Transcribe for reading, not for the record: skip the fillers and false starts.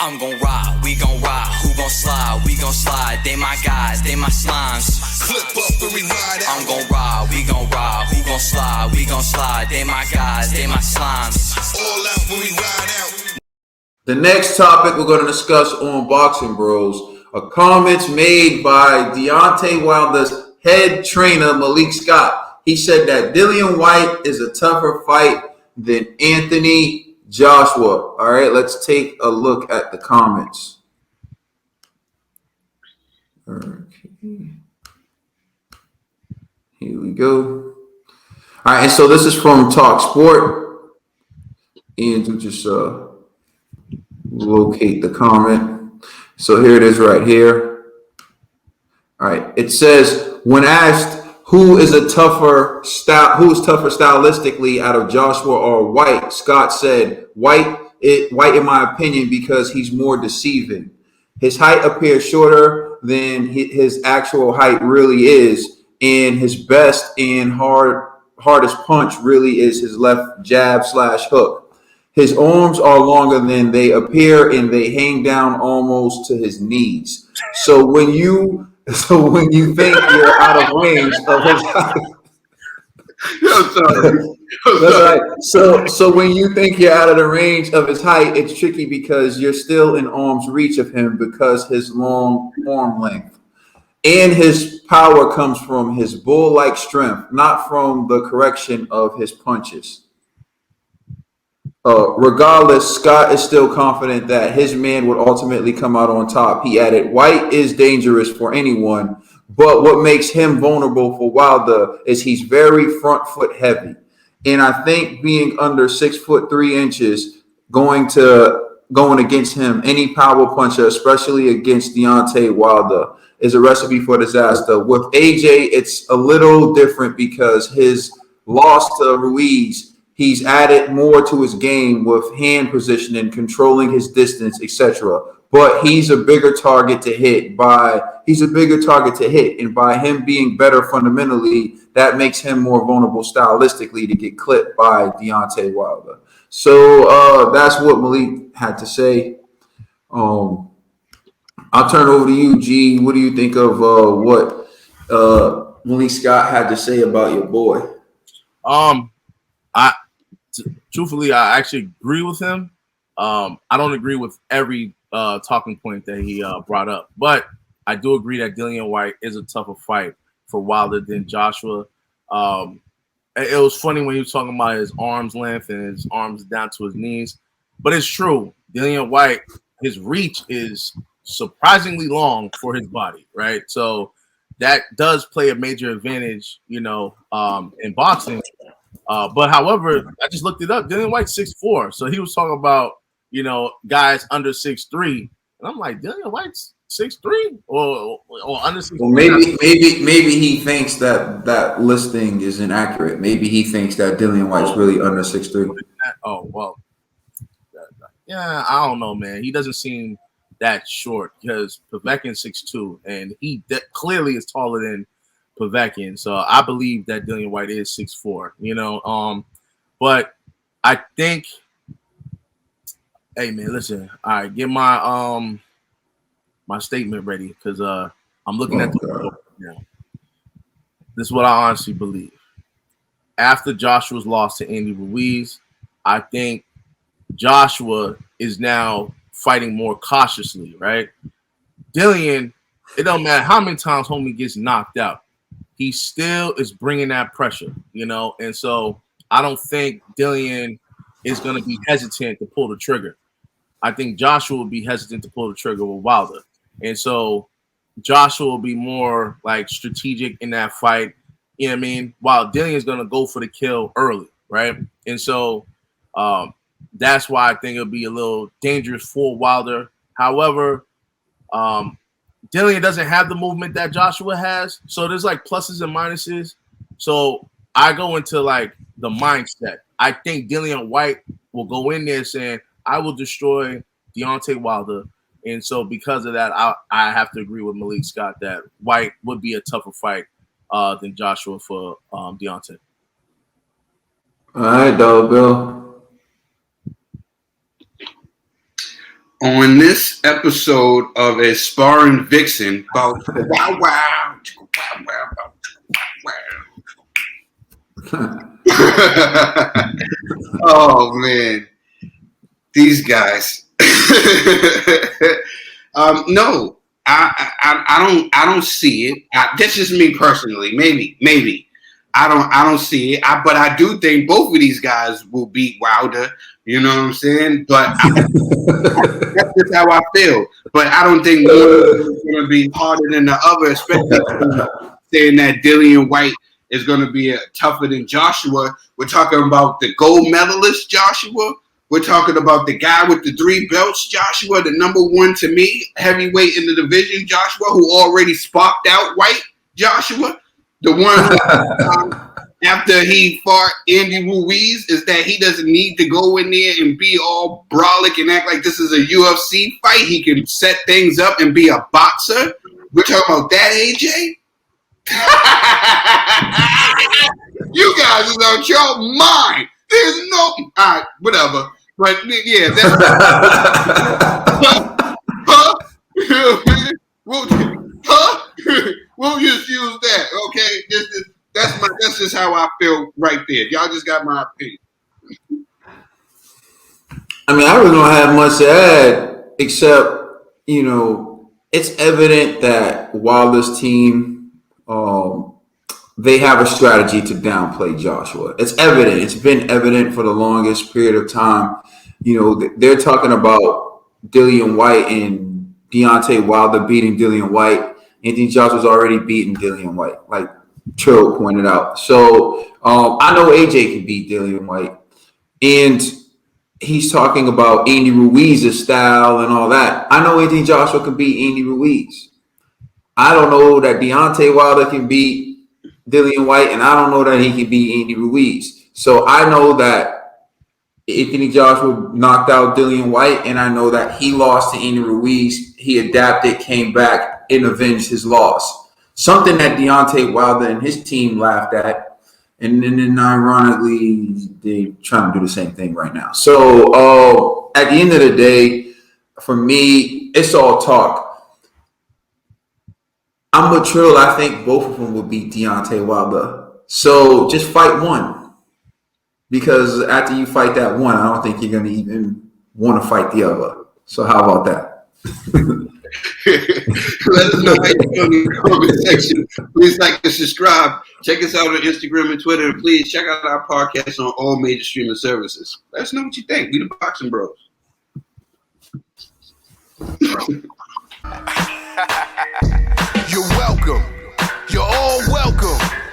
I'm gon' ride, we gon' ride, who gon' slide, we gon' slide, they my guys, they my slimes. Clip up the rewind out. I'm gon' ride, we gon' ride, who gon' slide, we gon' slide, they my guys, they my slimes. All out when we ride out. The next topic we're going to discuss on Boxing Bros are comments made by Deontay Wilder's head trainer, Malik Scott. He said that Dillian Whyte is a tougher fight than Anthony Joshua. All right, let's take a look at the comments. Okay. Here we go. All right, and so this is from Talk Sport. And to just locate the comment. So here it is right here. All right. It says, when asked who is tougher stylistically out of Joshua or Whyte, Scott said, Whyte in my opinion, because he's more deceiving. His height appears shorter than his actual height really is, and his best and hardest punch really is his left jab / hook. His arms are longer than they appear, and they hang down almost to his knees. So when you think you're out of range of his height, that's right. So when you think you're out of the range of his height, it's tricky because you're still in arm's reach of him because his long arm length. And his power comes from his bull-like strength, not from the correction of his punches. Regardless, Scott is still confident that his man would ultimately come out on top. He added, Whyte is dangerous for anyone, but what makes him vulnerable for Wilder is he's very front foot heavy. And I think being under 6'3" going against him, any power puncher, especially against Deontay Wilder, is a recipe for disaster. With AJ, it's a little different because his loss to Ruiz, he's added more to his game with hand positioning, controlling his distance, etc. But he's a bigger target to hit, and by him being better fundamentally, that makes him more vulnerable stylistically to get clipped by Deontay Wilder. So that's what Malik had to say. I'll turn over to you, G. What do you think of what Malik Scott had to say about your boy? Truthfully, I actually agree with him. I don't agree with every talking point that he brought up, but I do agree that Dillian Whyte is a tougher fight for Wilder than Joshua. It was funny when he was talking about his arm's length and his arms down to his knees, but it's true. Dillian Whyte, his reach is surprisingly long for his body, right? So that does play a major advantage, in boxing. But however, I just looked it up. Dillian Whyte's 6'4", so he was talking about guys under 6'3", and I'm like, Dillian Whyte's 6'3" or under 6'3". Well, maybe he thinks that listing is inaccurate. Maybe he thinks that Dillian Whyte's really under 6'3". Oh well, yeah, I don't know, man. He doesn't seem that short because Povetkin's 6'2", and he clearly is taller than Povetkin. So I believe that Dillian Whyte is 6'4", but I think, hey man, listen, all right, get my my statement ready because I'm looking at the book now. This is what I honestly believe. After Joshua's loss to Andy Ruiz, I think Joshua is now fighting more cautiously, right? Dillian, it don't matter how many times homie gets knocked out. He still is bringing that pressure, and so I don't think Dillian is going to be hesitant to pull the trigger. I think Joshua will be hesitant to pull the trigger with Wilder, and so Joshua will be more like strategic in that fight, you know what I mean? While Dillian is going to go for the kill early, right? And so that's why I think it'll be a little dangerous for Wilder. However, Dillian doesn't have the movement that Joshua has, so there's like pluses and minuses. So I go into like the mindset. I think Dillian Whyte will go in there saying, I will destroy Deontay Wilder. And so because of that, I have to agree with Malik Scott that Whyte would be a tougher fight than Joshua for Deontay. All right, dog, Bill. on this episode of a sparring vixen about wow wow wow wow. Oh man, these guys. No, I don't see it. That's just me personally. Maybe I don't see it. But I do think both of these guys will beat Wilder. You know what I'm saying? But that's just how I feel. But I don't think one is going to be harder than the other, especially saying that Dillian Whyte is going to be tougher than Joshua. We're talking about the gold medalist Joshua. We're talking about the guy with the 3 belts, Joshua, the number 1 to me heavyweight in the division, Joshua, who already sparked out Whyte, Joshua. The one after he fought Andy Ruiz is that he doesn't need to go in there and be all brolic and act like this is a UFC fight. He can set things up and be a boxer. We're talking about that, AJ? You guys is out your mind. There's no... All right, whatever. But, yeah, that's... We'll just use that, okay? That's just how I feel right there. Y'all just got my opinion. I mean, I really don't have much to add except, it's evident that Wilder's team, they have a strategy to downplay Joshua. It's evident. It's been evident for the longest period of time. They're talking about Dillian Whyte and Deontay Wilder beating Dillian Whyte. Anthony Joshua's already beaten Dillian Whyte, like Trill pointed out. So I know AJ can beat Dillian Whyte. And he's talking about Andy Ruiz's style and all that. I know Anthony Joshua can beat Andy Ruiz. I don't know that Deontay Wilder can beat Dillian Whyte, and I don't know that he can beat Andy Ruiz. So I know that Anthony Joshua knocked out Dillian Whyte, and I know that he lost to Andy Ruiz. He adapted, came back, and avenged his loss. Something that Deontay Wilder and his team laughed at, and then ironically, they're trying to do the same thing right now. So at the end of the day, for me, it's all talk. I'm with Trill. I think both of them will beat Deontay Wilder. So just fight one. Because after you fight that one, I don't think you're going to even want to fight the other. So how about that? Let us know how you feel in the comment section. Please like and subscribe. Check us out on Instagram and Twitter. And please check out our podcast on all major streaming services. Let us know what you think. We the Boxing Bros.